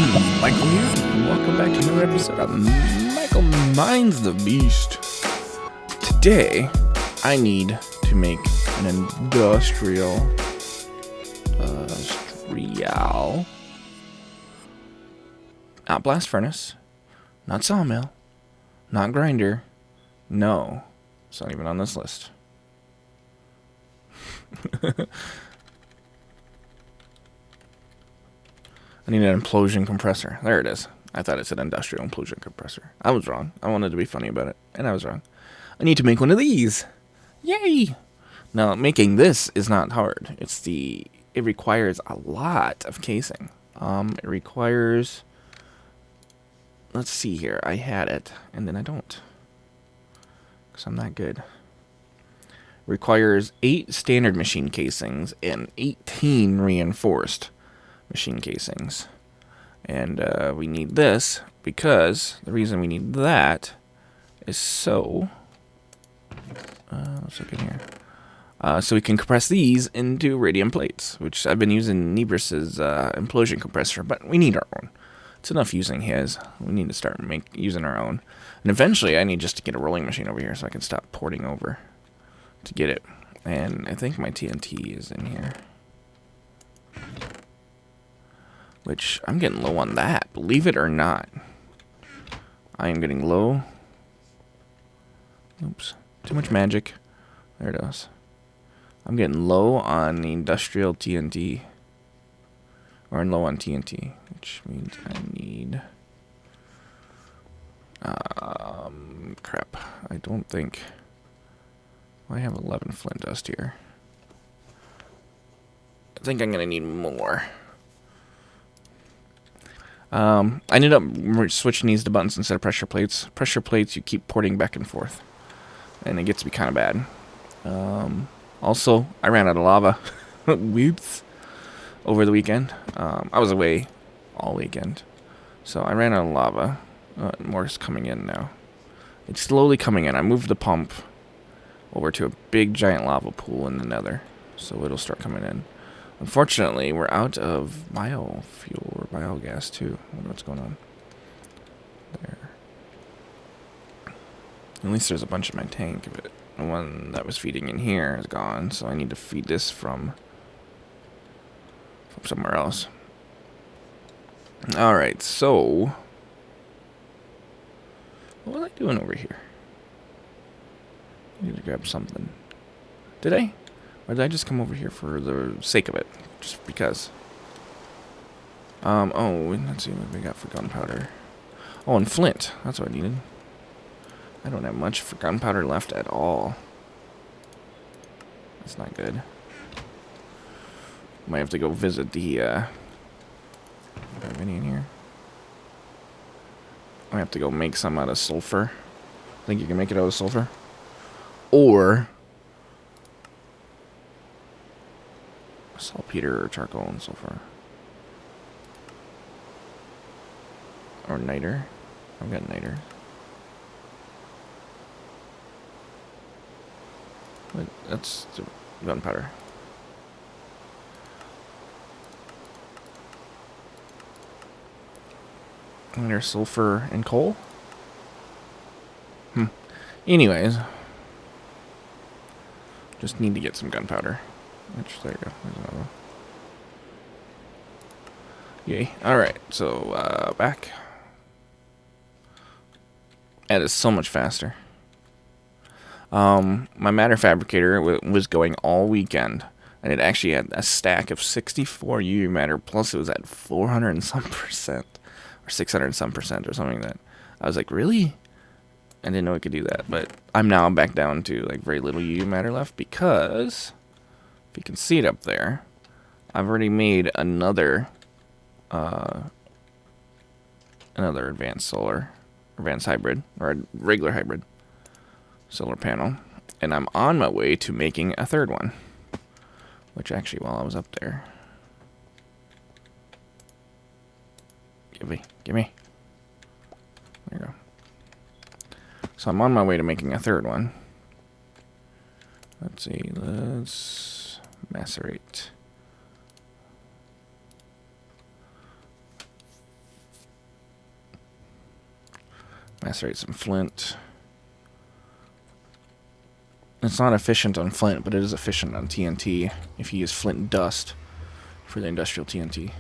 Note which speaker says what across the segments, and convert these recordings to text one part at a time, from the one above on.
Speaker 1: Mhykol here, and welcome back to another episode of Mhykol Minds the Beast. Today, I need to make an industrial not blast furnace, not sawmill, not grinder. No, it's not even on this list. I need an implosion compressor. There it is. I thought it said industrial implosion compressor. I was wrong. I wanted to be funny about it, and I was wrong. I need to make one of these. Yay! Now, making this is not hard. It requires a lot of casing. It requires... Let's see here. I had it, and then I don't. Because I'm not good. Requires 8 standard machine casings and 18 reinforced machine casings. And we need this because the reason we need that is so... let's look in here. So we can compress these into radium plates, which I've been using Nebras's implosion compressor, but we need our own. It's enough using his. We need to start using our own. And eventually I need just to get a rolling machine over here so I can stop porting over to get it. And I think my TNT is in here. Which, I'm getting low on that, believe it or not. I am getting low. Oops, too much magic. There it is. I'm getting low on the industrial TNT. Or low on TNT, which means I need... crap. I don't think... I have 11 flint dust here. I think I'm going to need more. I ended up switching these to buttons instead of pressure plates. Pressure plates, you keep porting back and forth. And it gets to be kind of bad. Also, I ran out of lava. Whoops. Over the weekend. I was away all weekend. So I ran out of lava. More is coming in now. It's slowly coming in. I moved the pump over to a big giant lava pool in the nether. So it'll start coming in. Unfortunately, we're out of biofuel or biogas too. I wonder what's going on. There. At least there's a bunch in my tank of it. The one that was feeding in here is gone, so I need to feed this from somewhere else. Alright, so... What was I doing over here? I need to grab something. Did I? Or did I just come over here for the sake of it? Just because. Oh, let's see what we got for gunpowder. Oh, and flint. That's what I needed. I don't have much for gunpowder left at all. That's not good. Might have to go visit the, do I have any in here? I have to go make some out of sulfur. Think you can make it out of sulfur? Or saltpeter or charcoal and sulfur. Or niter. I've got niter. Wait, that's the gunpowder. And there's sulfur and coal? Anyways. Just need to get some gunpowder. Which, there you go. There's another one. Yay. Alright, so, back. That is so much faster. My matter fabricator was going all weekend. And it actually had a stack of 64 UV matter, plus it was at 400 and some percent. Or 600 and some percent or something like that. I was like, really? I didn't know it could do that. But I'm now back down to like very little UV matter left because, if you can see it up there, I've already made another advanced hybrid, or a regular hybrid solar panel. And I'm on my way to making a third one. Which actually, while I was up there... Give me. There you go. So I'm on my way to making a third one. Let's see, let's macerate. Macerate some flint. It's not efficient on flint, but it is efficient on TNT if you use flint dust for the industrial TNT.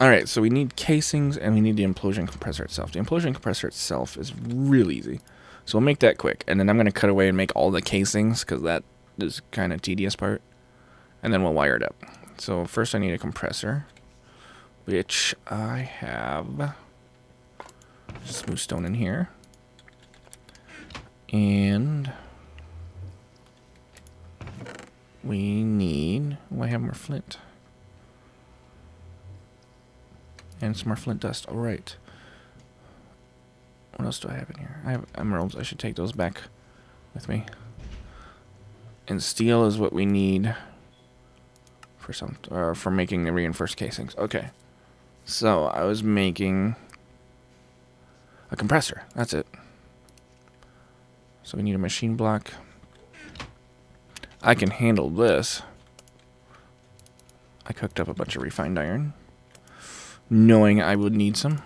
Speaker 1: Alright, so we need casings and we need the implosion compressor itself. The implosion compressor itself is real easy. So we'll make that quick. And then I'm going to cut away and make all the casings because that is kind of tedious part. And then we'll wire it up. So first I need a compressor, which I have smooth stone in here. And we need... Oh, I have more flint. And some more flint dust. Alright. What else do I have in here? I have emeralds. I should take those back with me. And steel is what we need for making the reinforced casings. Okay. So I was making a compressor. That's it. So we need a machine block. I can handle this. I cooked up a bunch of refined iron, knowing I would need some.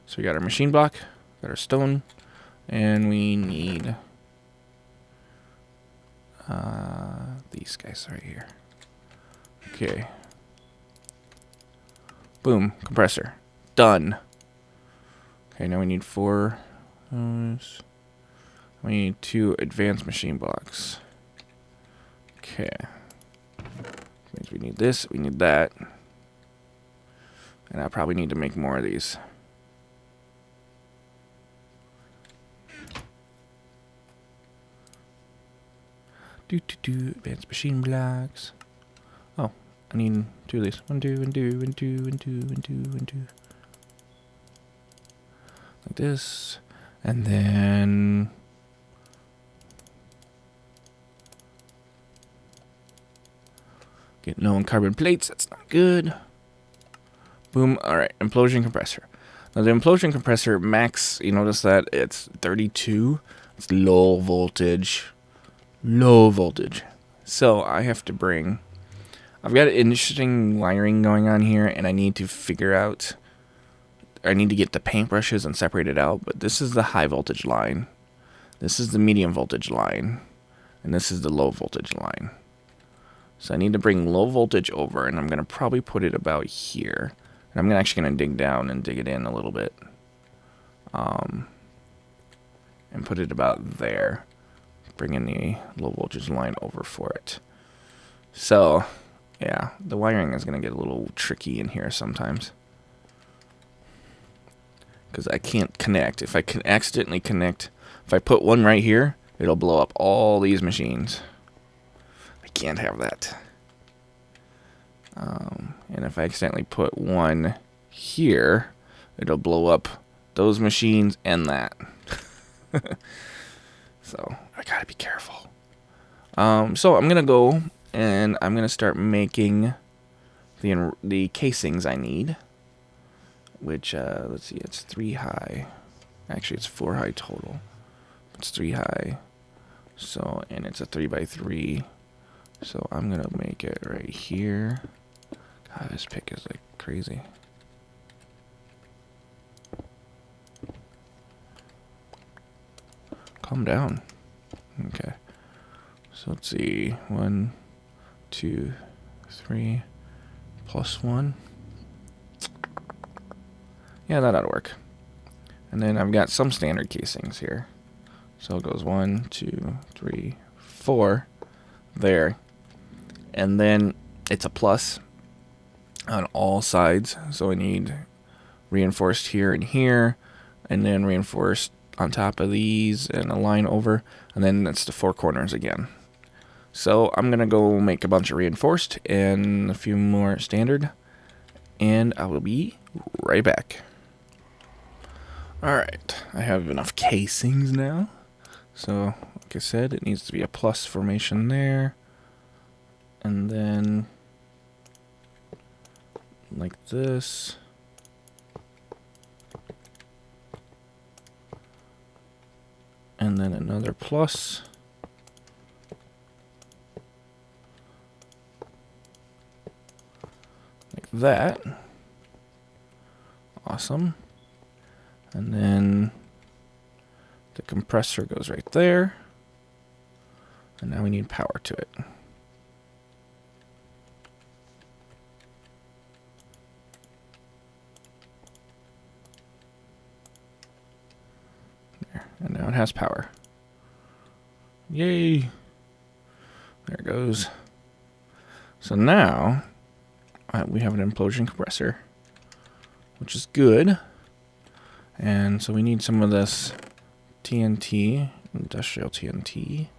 Speaker 1: So we got our machine block, got our stone, and we need these guys right here. Okay. Boom, compressor. Done. Okay, now we need 4. We need 2 advanced machine blocks. Okay. Means we need this, we need that. And I probably need to make more of these. Advanced machine blocks. Oh, I need 2 of these. 1, 2, and 2, and 2, and 2, and 2, and 2. Like this. And then get low on carbon plates. That's not good. Boom. Alright, implosion compressor. Now the implosion compressor max, you notice that it's 32. It's low voltage. Low voltage. So I have to bring... I've got an interesting wiring going on here, and I need to figure out... I need to get the paintbrushes and separate it out, but this is the high voltage line. This is the medium voltage line. And this is the low voltage line. So I need to bring low voltage over, and I'm going to probably put it about here. And I'm actually going to dig down and dig it in a little bit. And put it about there. Bring in the low voltage line over for it. So, yeah, the wiring is going to get a little tricky in here sometimes. Because I can't connect. If I can accidentally connect, if I put one right here, it'll blow up all these machines. I can't have that. And if I accidentally put one here, it'll blow up those machines and that. So I gotta be careful. So I'm gonna go and I'm gonna start making the casings I need. Which let's see, it's 3 high. Actually, it's 4 high total. It's 3 high. So, and it's a 3x3. So I'm gonna make it right here. God, this pick is like crazy. Calm down. Okay. So let's see. 1, 2, 3, +1. Yeah, that ought to work. And then I've got some standard casings here. So it goes 1, 2, 3, 4 there. And then it's a plus on all sides. So I need reinforced here and here, and then reinforced on top of these and a line over, and then that's the 4 corners again. So I'm gonna go make a bunch of reinforced and a few more standard, and I will be right back. Alright, I have enough casings now. So, like I said, it needs to be a plus formation there. And then, like this. And then another plus. Like that. Awesome. And then the compressor goes right there. And now we need power to it. There. And now it has power. Yay! There it goes. So now we have an implosion compressor, which is good. And so we need some of this TNT, industrial TNT.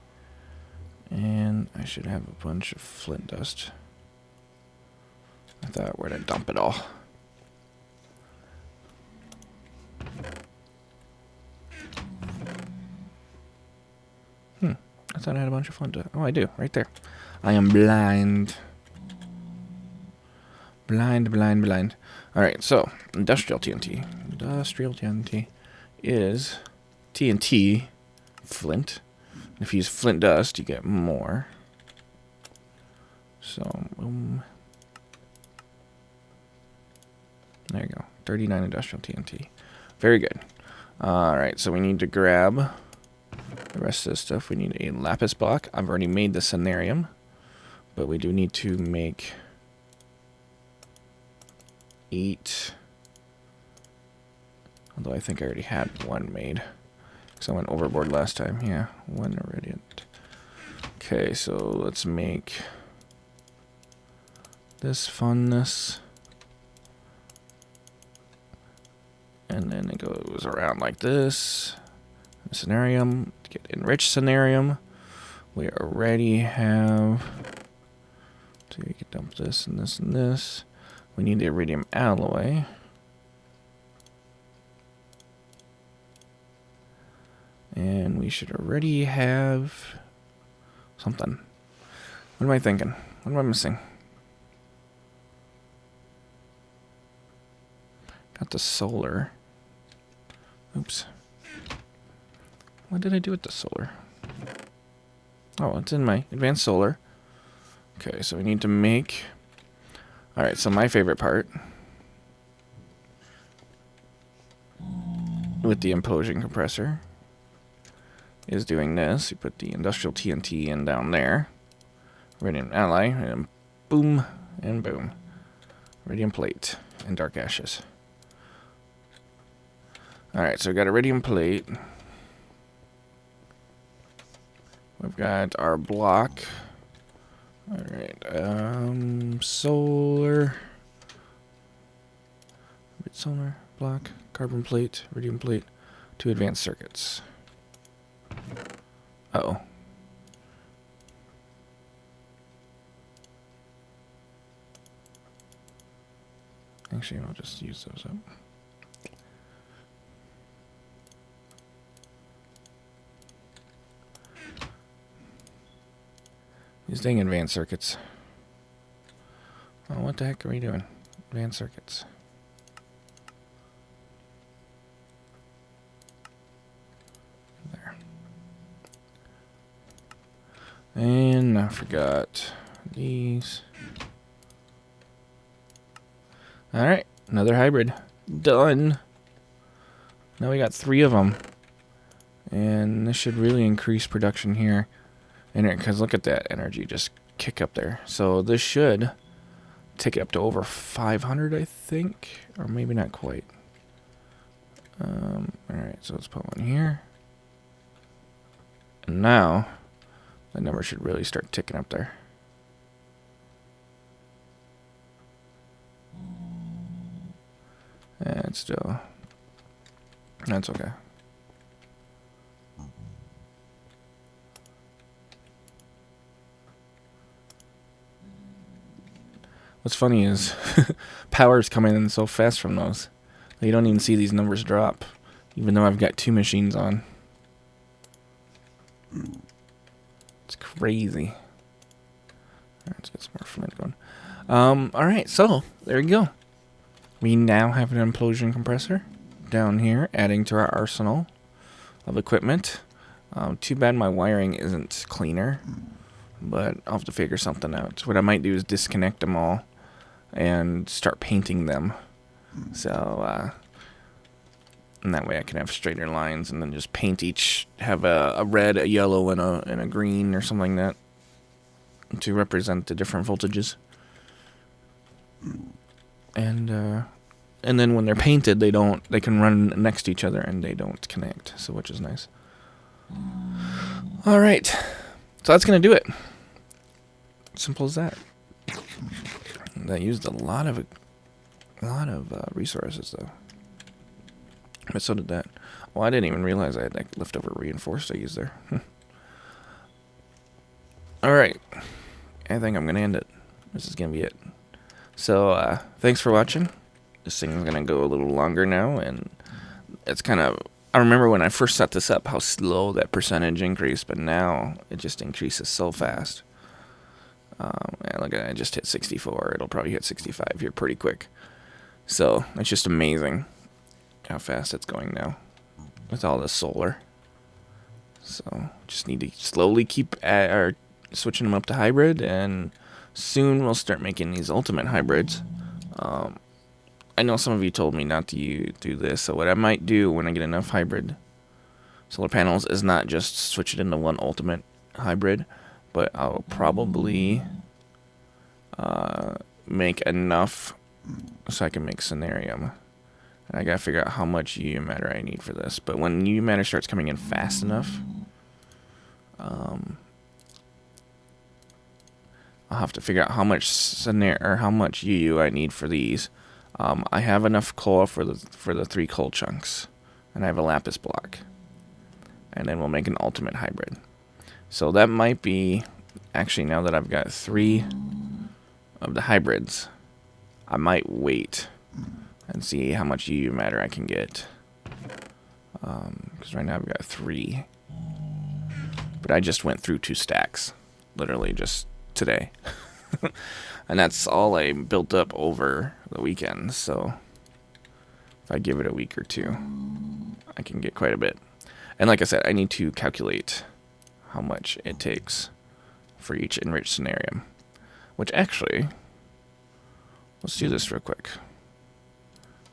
Speaker 1: And I should have a bunch of flint dust. I thought where to dump it all. I thought I had a bunch of flint dust. Oh, I do, right there. I am blind. Blind. Alright, so industrial TNT. Industrial TNT is TNT flint. If you use flint dust, you get more. So, boom. There you go. 39 industrial TNT. Very good. Alright, so we need to grab the rest of this stuff. We need a lapis block. I've already made the cenarium, but we do need to make 8. Although I think I already had one made, because I went overboard last time. Yeah, 1 irradiant. Okay, so let's make this funness. And then it goes around like this. Cenarium, get enriched cenarium. We already have, so we can dump this and this and this. We need the iridium alloy. And we should already have something. What am I thinking? What am I missing? Got the solar. Oops. What did I do with the solar? Oh, it's in my advanced solar. Okay, so we need to make... Alright, so my favorite part with the implosion compressor is doing this. You put the industrial TNT in down there. Iridium alloy, and boom, and boom. Iridium plate and dark ashes. Alright, so we got iridium plate. We've got our block. Alright, solar. Solar, block, carbon plate, iridium plate, 2 advanced circuits. Uh-oh. Actually, I'll just use those up. These dang advanced circuits. Oh, what the heck are we doing? Advanced circuits. There. And I forgot these. Alright, another hybrid. Done. Now we got 3 of them. And this should really increase production here. Because look at that energy just kick up there. So this should take it up to over 500, I think. Or maybe not quite. Alright, so let's put one here. And now, the number should really start ticking up there. And still, that's okay. What's funny is power's coming in so fast from those. You don't even see these numbers drop, even though I've got 2 machines on. It's crazy. Alright, let's get some more flint going. Alright, so there you go. We now have an implosion compressor down here, adding to our arsenal of equipment. Too bad my wiring isn't cleaner, but I'll have to figure something out. What I might do is disconnect them all and start painting them. So, And that way I can have straighter lines and then just paint each, have a red, a yellow, and a green or something like that to represent the different voltages. And then when they're painted, they can run next to each other and they don't connect, so which is nice. All right, so that's gonna do it. Simple as that. That used a lot of resources though. But so did that. Well, I didn't even realize I had that leftover reinforced I used there. All right, I think I'm gonna end it. This is gonna be it. So thanks for watching. This thing's gonna go a little longer now, and it's kind of. I remember when I first set this up how slow that percentage increased, but now it just increases so fast. Yeah, look at it, I just hit 64. It'll probably hit 65 here pretty quick. So it's just amazing how fast it's going now with all this solar. So just need to slowly keep switching them up to hybrid, and soon we'll start making these ultimate hybrids. I know some of you told me not to do this, so what I might do when I get enough hybrid solar panels is not just switch it into one ultimate hybrid, but I'll probably make enough so I can make Cenarium. And I gotta figure out how much UU matter I need for this. But when UU matter starts coming in fast enough, I'll have to figure out how much how much UU I need for these. I have enough coal for the 3 coal chunks, and I have a lapis block, and then we'll make an ultimate hybrid. So that might be actually, now that I've got 3 of the hybrids, I might wait and see how much UU matter I can get. Because right now I've got 3, but I just went through 2 stacks, literally just today. And that's all I built up over the weekend, so if I give it a week or 2, I can get quite a bit. And like I said, I need to calculate how much it takes for each enriched Cenarium. Which actually, let's do this real quick.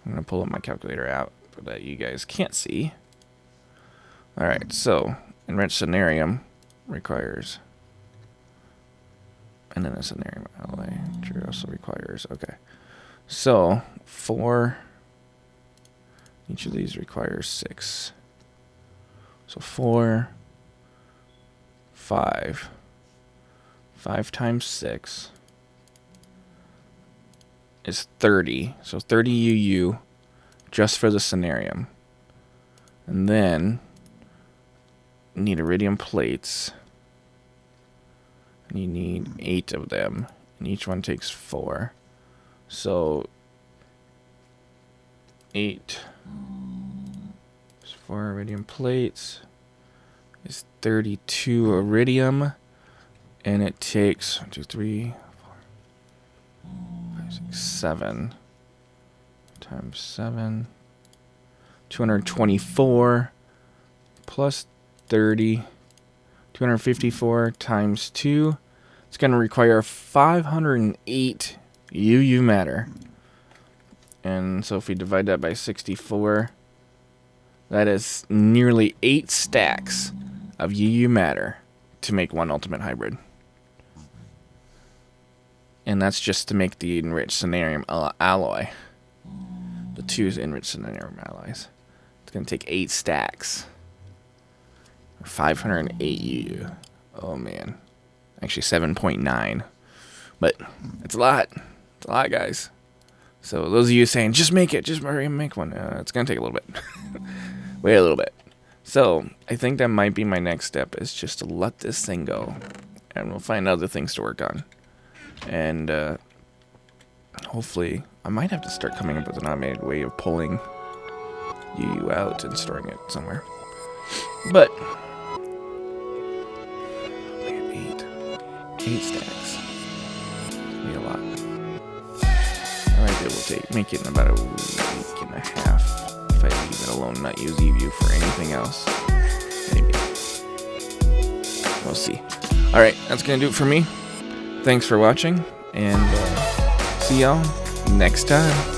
Speaker 1: I'm going to pull up my calculator out so that you guys can't see. Alright, so enriched Cenarium requires... And then a Cenarium alloy, which also requires, okay. So, each of these requires 6. So 4, 5. 5 times 6 is 30. So 30 UU just for the Cenarium. And then, you need iridium plates. And you need 8 of them, and each one takes 4. So 8 is 4 iridium plates is 32 iridium, and it takes 1, 2, 3, 4, 5, 6, 7 times 7, 224 plus 30. 254 times 2. It's going to require 508 UU matter. And so if we divide that by 64, that is nearly 8 stacks of UU matter to make one ultimate hybrid. And that's just to make the enriched Cenarium alloy. The 2 enriched Cenarium alloys. It's going to take 8 stacks. 508 UU. Oh man. Actually 7.9. But it's a lot. It's a lot, guys. So those of you saying, just make it, just hurry and make one. It's going to take a little bit. Wait a little bit. So I think that might be my next step, is just to let this thing go. And we'll find other things to work on. And hopefully, I might have to start coming up with an automated way of pulling UU out and storing it somewhere. But 8 stacks. That'd be a lot. I might be able to make it in about a week and a half if I leave it alone, not use UU for anything else. Maybe. We'll see. Alright, that's gonna do it for me. Thanks for watching, and see y'all next time.